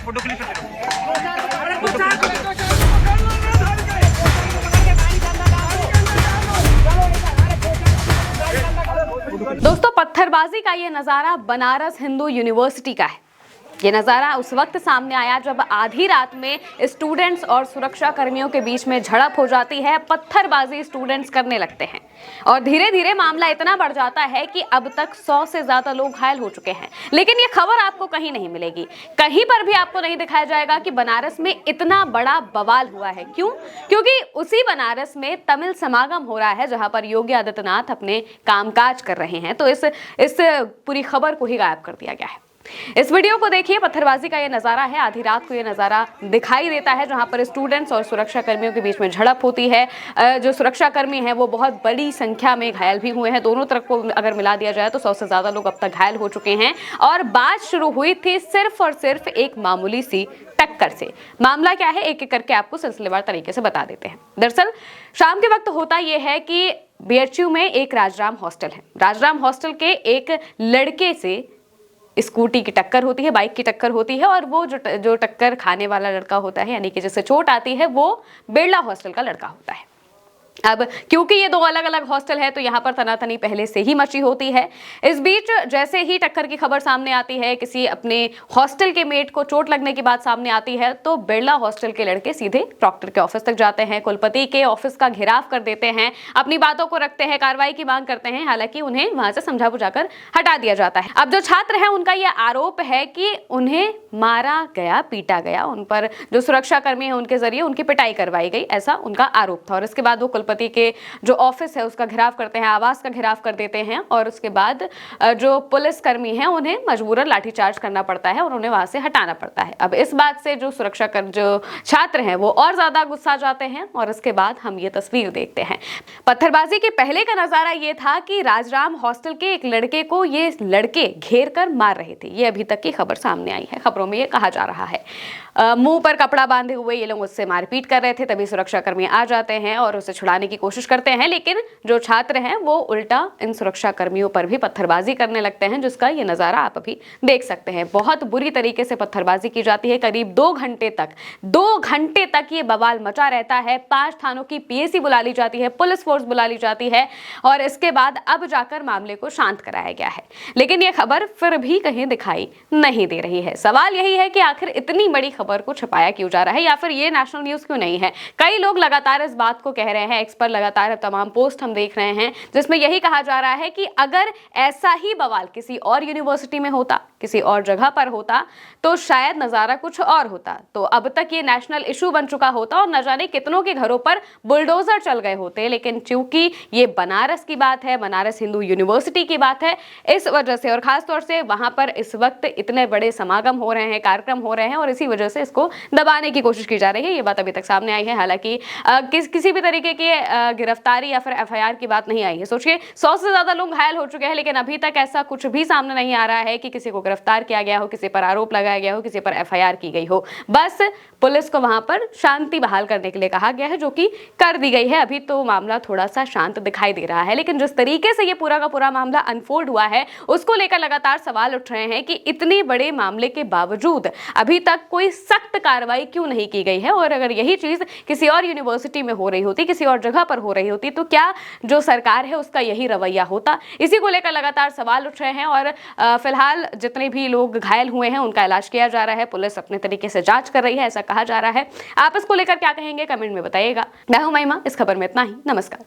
Photo click दोस्तों, पत्थरबाजी का ये नजारा बनारस हिंदू यूनिवर्सिटी का है। ये नज़ारा उस वक्त सामने आया जब आधी रात में स्टूडेंट्स और सुरक्षा कर्मियों के बीच में झड़प हो जाती है। पत्थरबाजी स्टूडेंट्स करने लगते हैं और धीरे धीरे मामला इतना बढ़ जाता है कि अब तक 100 से ज्यादा लोग घायल हो चुके हैं। लेकिन ये खबर आपको कहीं नहीं मिलेगी, कहीं पर भी आपको नहीं दिखाया जाएगा कि बनारस में इतना बड़ा बवाल हुआ है। क्यों? क्योंकि उसी बनारस में तमिल समागम हो रहा है जहां पर योगी आदित्यनाथ अपने कामकाज कर रहे हैं। तो इस पूरी खबर को ही गायब कर दिया गया है। इस वीडियो को देखिए। पत्थरबाजी का ये नजारा है, आधी रात को ये नजारा दिखाई देता है जहां पर स्टूडेंट्स और सुरक्षा कर्मियों के बीच में झड़प होती है। जो सुरक्षा कर्मी हैं वो बहुत बड़ी संख्या में घायल भी हुए हैं। दोनों तरफ को अगर मिला दिया जाए तो 100 से ज्यादा लोग अब तक घायल हो चुके हैं। और बात शुरू हुई थी सिर्फ और सिर्फ एक मामूली सी टक्कर से। मामला क्या है, एक एक करके आपको सिलसिलेवार तरीके से बता देते हैं। दरअसल शाम के वक्त होता यह है कि बीएचयू में एक राजराम हॉस्टल है। राजराम हॉस्टल के एक लड़के से स्कूटी की टक्कर होती है, बाइक की टक्कर होती है। और वो जो टक्कर खाने वाला लड़का होता है, यानी कि जिससे चोट आती है, वो बिरला हॉस्टल का लड़का होता है। अब क्योंकि ये दो अलग अलग हॉस्टल है तो यहाँ पर तनातनी पहले से ही मची होती है। इस बीच जैसे ही टक्कर की खबर सामने आती है, किसी अपने हॉस्टल के मेट को चोट लगने की बात सामने आती है, तो बिरला हॉस्टल के लड़के सीधे प्रॉक्टर के ऑफिस तक जाते हैं, कुलपति के ऑफिस का घेराव कर देते हैं, अपनी बातों को रखते हैं, कार्रवाई की मांग करते हैं। हालांकि उन्हें वहां से समझा बुझाकर हटा दिया जाता है। अब जो छात्र है उनका यह आरोप है कि उन्हें मारा गया, पीटा गया, उन पर जो सुरक्षा कर्मी है उनके जरिए उनकी पिटाई करवाई गई, ऐसा उनका आरोप था। और इसके बाद वो कुलपति के जो ऑफिस है उसका घेराव करते हैं, आवास का घेराव कर देते हैं। और उसके बाद जो पुलिस कर्मी हैं उन्हें मजबूरन लाठीचार्ज करना पड़ता है और उन्हें वहां से हटाना पड़ता है। अब इस बात से जो जो छात्र हैं वो और ज्यादा गुस्सा जाते हैं। और इसके बाद हम ये तस्वीर देखते हैं। पत्थरबाजी के पहले का नजारा ये था कि राजराम हॉस्टल के एक लड़के को ये लड़के घेर कर मार रहे थे। ये अभी तक की खबर सामने आई है। खबरों में ये कहा जा रहा है मुंह पर कपड़ा बांधे हुए ये लोग उससे मारपीट कर रहे थे। तभी सुरक्षाकर्मी आ जाते हैं और उसे छुड़ाने की कोशिश करते हैं। लेकिन जो छात्र हैं वो उल्टा इन सुरक्षा कर्मियों पर भी पत्थरबाजी करने लगते हैं, जिसका ये नजारा आप अभी देख सकते हैं। बहुत बुरी तरीके से पत्थरबाजी की जाती है। करीब 2 घंटे तक ये बवाल मचा रहता है। 5 थानों की पीएसी बुला ली जाती है, पुलिस फोर्स बुला ली जाती है और इसके बाद अब जाकर मामले को शांत कराया गया है। लेकिन ये खबर फिर भी कहीं दिखाई नहीं दे रही है। सवाल यही है कि आखिर इतनी बड़ी खबर को छुपाया क्यों जा रहा है, या फिर ये नेशनल न्यूज क्यों नहीं है। कई लोग लगातार इस बात को कह रहे हैं, एक्स पर लगातार तमाम पोस्ट हम देख रहे हैं जिसमें यही कहा जा रहा है कि अगर ऐसा ही बवाल किसी और यूनिवर्सिटी में होता, किसी और जगह पर होता, तो शायद नजारा कुछ और होता। तो अब तक ये नेशनल इशू बन चुका होता और न जाने कितनों के घरों पर बुलडोजर चल गए होते। लेकिन चूंकि ये बनारस की बात है, बनारस हिंदू यूनिवर्सिटी की बात है, इस वजह से और खासतौर से वहां पर इस वक्त इतने बड़े समागम हो रहे हैं, कार्यक्रम हो रहे हैं और इसी वजह से इसको दबाने की कोशिश की जा रही है। ये बात अभी तक सामने आई है। हालांकि किसी भी तरीके की गिरफ्तारी या फिर एफआईआर की बात नहीं आई है। सोचिए 100 से ज्यादा लोग घायल हो चुके हैं, लेकिन अभी तक ऐसा कुछ भी सामने नहीं आ रहा है कि किसी को गिरफ्तार किया गया हो, किसी पर आरोप लगाया गया हो, किसी पर एफआईआर की गई हो। बस पुलिस को वहां पर शांति बहाल करने के लिए कहा गया है, जो कि कर दी गई है। अभी तो मामला थोड़ा सा शांत दिखाई दे रहा है, लेकिन जिस तरीके से ये पूरा का पूरा मामला अनफोल्ड हुआ है उसको लेकर लगातार सवाल उठ रहे हैं कि इतने बड़े मामले के बावजूद अभी तक कोई सख्त कार्रवाई क्यों नहीं की गई है। और अगर यही चीज किसी और यूनिवर्सिटी में हो रही होती, किसी और जगह पर हो रही होती, तो क्या जो सरकार है उसका यही रवैया होता। इसी को लेकर लगातार सवाल उठ रहे हैं। और फिलहाल जितने भी लोग घायल हुए हैं उनका इलाज किया जा रहा है। पुलिस अपने तरीके से जांच कर रही है, ऐसा कहा जा रहा है। आप इसको लेकर क्या कहेंगे, कमेंट में बताइएगा। मैं हूं महिमा, इस खबर में इतना ही। नमस्कार।